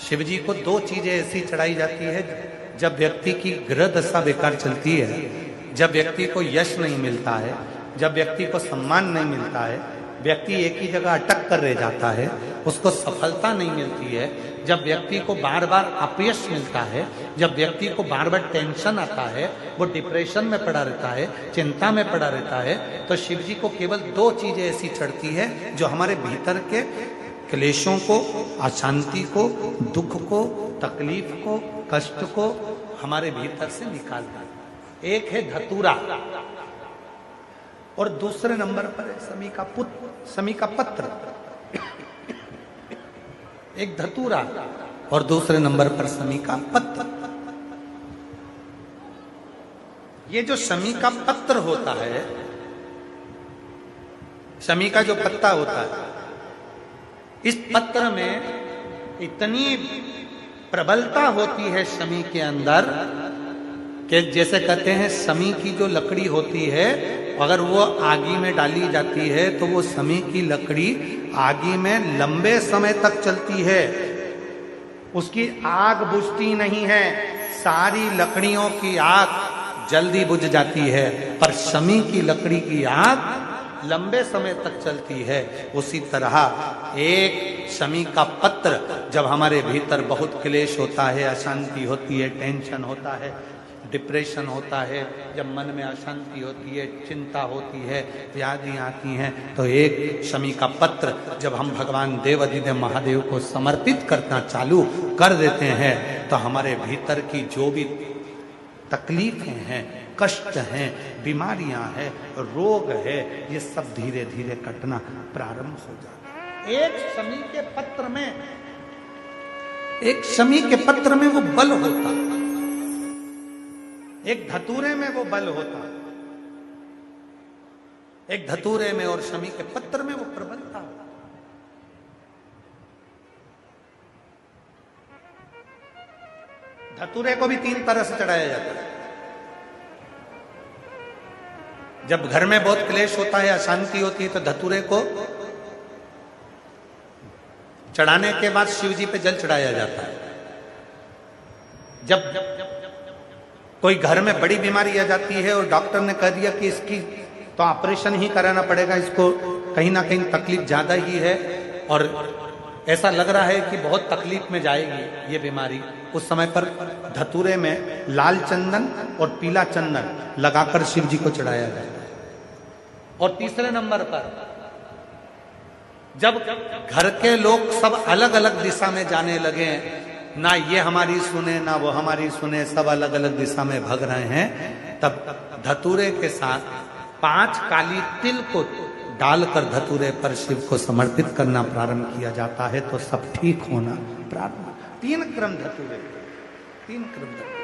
शिव जी को दो चीजें ऐसी चढ़ाई जाती है जब व्यक्ति की ग्रह दशा बेकार चलती है, जब व्यक्ति को यश नहीं मिलता है, जब व्यक्ति को सम्मान नहीं मिलता है, व्यक्ति एक ही जगह अटक कर रह जाता है, उसको सफलता नहीं मिलती है, जब व्यक्ति को बार बार अपयश मिलता है, जब व्यक्ति को बार बार टेंशन आता है, वो डिप्रेशन में पड़ा रहता है, चिंता में पड़ा रहता है, तो शिव जी को केवल दो चीजें ऐसी चढ़ती है जो हमारे भीतर के क्लेशों को, अशांति को, दुख को, तकलीफ को, कष्ट को हमारे भीतर से निकालता है। एक है धतूरा और दूसरे नंबर पर है समी का पत्र। एक धतूरा और दूसरे नंबर पर समी का पत्र। ये जो समी का पत्र होता है, समी का जो पत्ता होता है, इस पत्र में इतनी प्रबलता होती है समी के अंदर कि जैसे कहते हैं समी की जो लकड़ी होती है, अगर वो आगी में डाली जाती है तो वो समी की लकड़ी आगी में लंबे समय तक चलती है, उसकी आग बुझती नहीं है, सारी लकड़ियों की आग जल्दी बुझ जाती है, पर समी की लकड़ी की आग लंबे समय तक चलती है। उसी तरह एक समी का पत्र, जब हमारे भीतर बहुत क्लेश होता है, अशांति होती है, टेंशन होता है, डिप्रेशन होता है, जब मन में अशांति होती है, चिंता होती है, व्याधि आती हैं, तो एक शमी का पत्र जब हम भगवान देवाधिदेव महादेव को समर्पित करना चालू कर देते हैं तो हमारे भीतर की जो भी तकलीफें हैं, कष्ट हैं, बीमारियां हैं, रोग है, ये सब धीरे धीरे कटना प्रारंभ हो जाता है। एक शमी के पत्र में वो बल होता, एक धतूरे में वो बल होता, एक धतूरे में और शमी के पत्र में वो प्रबलता होता। धतूरे को भी तीन तरह से चढ़ाया जाता है। जब घर में बहुत क्लेश होता है, अशांति होती है, तो धतूरे को चढ़ाने के बाद शिव जी पे जल चढ़ाया जाता है। जब कोई घर में बड़ी बीमारी आ जाती है और डॉक्टर ने कह दिया कि इसकी तो ऑपरेशन ही कराना पड़ेगा, इसको कहीं ना कहीं तकलीफ ज्यादा ही है और ऐसा लग रहा है कि बहुत तकलीफ में जाएगी ये बीमारी, उस समय पर धतूरे में लाल चंदन और पीला चंदन लगाकर शिव जी को चढ़ाया जाता है। और तीसरे नंबर पर जब घर के लोग सब अलग अलग दिशा में जाने लगे, ना ये हमारी सुने ना वो हमारी सुने, सब अलग अलग दिशा में भाग रहे हैं, तब धतूरे के साथ 5 काली तिल को डालकर धतूरे पर शिव को समर्पित करना प्रारंभ किया जाता है, तो सब ठीक होना प्रारंभ। 3 क्रम धतूरे, 3 क्रम धतूरे।